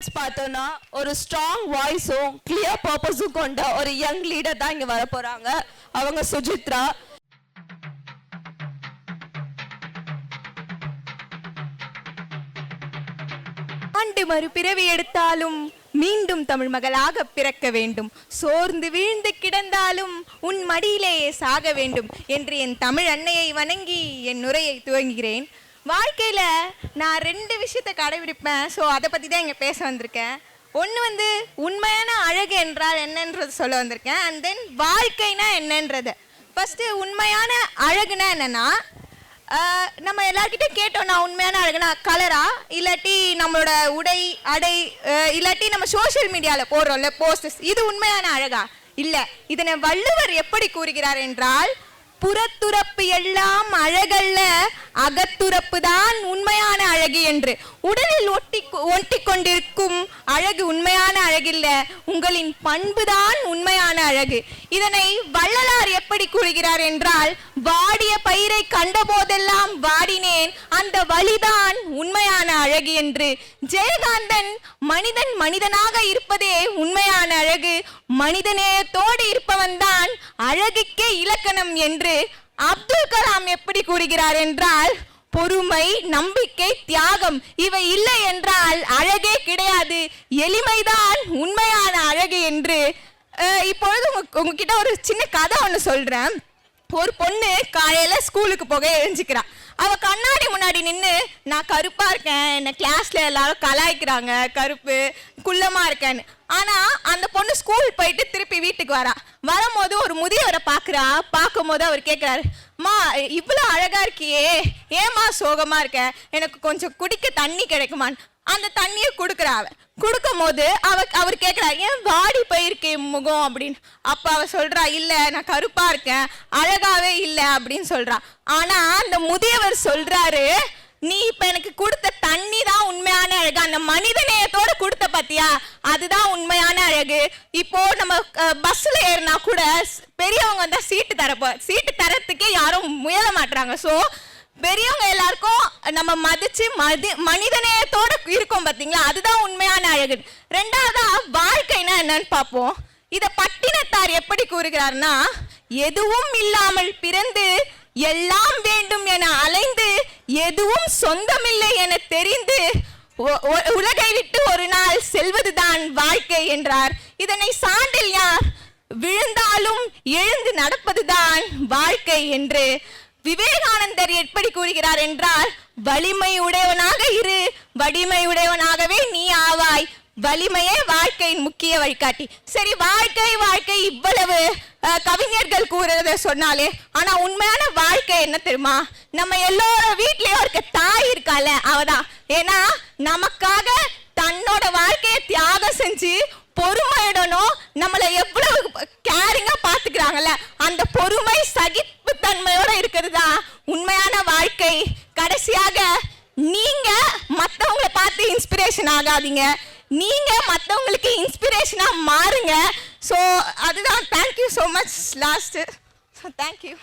Next பார்த்தோம்னா ஒரு strong வாய்ஸும் clear பர்பஸும் கொண்ட ஒரு யங் லீடர் தான் இங்க வர போறாங்க. அவங்க சுஜித்ரா. ஆண்டு மறுபிறவி எடுத்தாலும் மீண்டும் தமிழ் மகளாக பிறக்க வேண்டும். சோர்ந்து வீழ்ந்து கிடந்தாலும் உன் மடியிலேயே சாக வேண்டும் என்று என் தமிழ் அன்னையை வணங்கி என் உரையை துவங்குகிறேன். வாழ்க்கையில் நான் 2 விஷயத்தை கடைபிடிப்பேன். ஸோ அதை பற்றி தான் இங்கே பேச வந்திருக்கேன். ஒன்று உண்மையான அழகு என்றால் என்னன்றது சொல்ல வந்திருக்கேன். அண்ட் தென் வாழ்க்கைனா என்னன்றது. ஃபஸ்ட்டு உண்மையான அழகுனா என்னென்னா, நம்ம எல்லார்கிட்டையும் கேட்டோம்னா உண்மையான அழகுனா கலரா, இல்லாட்டி நம்மளோட உடை அடை, இல்லாட்டி நம்ம சோஷியல் மீடியாவில் போடுறோம்ல போஸ்டர்ஸ், இது உண்மையான அழகா? இல்லை. இதனை வள்ளுவர் எப்படி கூறுகிறார் என்றால், புறத்துறப்பு எல்லாம் அழகல்ல, அகத்துறப்பு தான் உண்மையான அழகு என்று. உடலில் ஒட்டி கொண்டிருக்கும் அழகு உண்மையான அழகில்ல, உங்களின் பண்புதான் உண்மையான அழகு. இதனை வள்ளலார் எப்படி கூறுகிறார் என்றால், வாடிய பயிரை கண்ட போதெல்லாம் வாடினேன், அந்த வழிதான் உண்மையான அழகு என்று. ஜெயகாந்தன் மனிதன் மனிதனாக இருப்பதே உண்மையான அழகு, மனிதநேயத்தோடு இருப்பவன் தான் அழகுக்கே இலக்கணம் என்று அப்துல் கலாம் எப்படி கூறுகிறார் என்றால், பொறுமை, நம்பிக்கை, தியாகம் இவை இல்லை என்றால் அழகே கிடையாது, எளிமைதான் உண்மையான அழகு என்று. இப்பொழுது உங்ககிட்ட ஒரு சின்ன கதை ஒன்று சொல்றேன். ஒரு பொண்ணு காலையில ஸ்கூலுக்கு போக எழுஞ்சிக்கிறான். அவ கண்ணாடி முன்னாடி நின்று, நான் கருப்பா இருக்கேன், என்ன கிளாஸ்ல எல்லாரும் கலாய்க்கிறாங்க, கருப்பு குள்ளமா இருக்கேன்னு. ஆனா அந்த பொண்ணு ஸ்கூல் போயிட்டு திருப்பி வீட்டுக்கு வரும்போது ஒரு முதியவரை பார்க்குறா. பார்க்கும் போது அவர் கேட்குறாரு, மா இவ்வளோ அழகா இருக்கியே, ஏமா சோகமா இருக்க, எனக்கு கொஞ்சம் குடிக்க தண்ணி கிடைக்குமான்னு. அந்த தண்ணியை கொடுக்கும் போது அவர் கேட்குறாரு, ஏன் வாடி போயிருக்கேன் முகம் அப்படின்னு. அப்போ அவ சொல்றா, இல்லை நான் கருப்பா இருக்கேன், அழகாவே இல்லை அப்படின்னு சொல்றா. ஆனா அந்த முதியவர் சொல்றாரு, நீ இப்ப எனக்கு கொடுத்த தண்ணி தான் உண்மையான அழகு, அந்த மனிதநேயத்தோட கொடுத்த பத்தியா, அதுதான் உண்மையான அழகு. இப்போ நம்ம பஸ்ல ஏறினா கூட பெரியவங்க வந்தா சீட்டு தரத்துக்கே யாரும் முயல மாட்டாங்க. ஸோ பெரியவங்க எல்லாருக்கும் நம்ம மதிச்சு மனிதநேயத்தோட இருக்கோம் பார்த்தீங்களா, அதுதான் உண்மையான அழகு. 2வதா வாழ்க்கைனா என்னன்னு பார்ப்போம். இத பட்டினத்தார் எப்படி கூறுகிறார்னா, எதுவும் இல்லாமல் பிறந்து எல்லாம் வேண்டும் என அலைந்து எதுவும் சொந்தமில்லை என தெரிந்து உலகை விட்டு ஒரு நாள் செல்வதுதான் வாழ்க்கை என்றார். இதனை சாண்டில் யார்? விழுந்தாலும் எழுந்து நடப்பதுதான் வாழ்க்கை என்று. விவேகானந்தர் எப்படி கூறுகிறார் என்றால், வலிமை உடையவனாக இரு, வலிமை உடையவனாகவே நீ ஆவாய், வலிமையே வாழ்க்கையின் முக்கிய வழிகாட்டி. சரி, வாழ்க்கை இவ்வளவு கவிஞர்கள் கூறுறத சொன்னாலே, ஆனா உண்மையான வாழ்க்கை என்ன தெரியுமா? நம்ம எல்லோர வீட்லயும் இருக்க தாய் இருக்கால, அவதான். ஏன்னா நமக்காக தன்னோட வாழ்க்கையை தியாகம் செஞ்சு பொறுமையுடனும் நம்மளை எவ்வளவு கேரிங்கா பாத்துக்கிறாங்கல்ல, அந்த பொறுமை சகிப்புத்தன்மையோட இருக்கிறது தான் உண்மையான வாழ்க்கை. கடைசியாக, நீங்க மற்றவங்களை பார்த்து இன்ஸ்பிரேஷன் ஆகாதீங்க, நீங்க மற்றவங்களுக்கு இன்ஸ்பிரேஷனா மாறுங்க. ஸோ அதுதான். Thank you so much. Last. So thank you.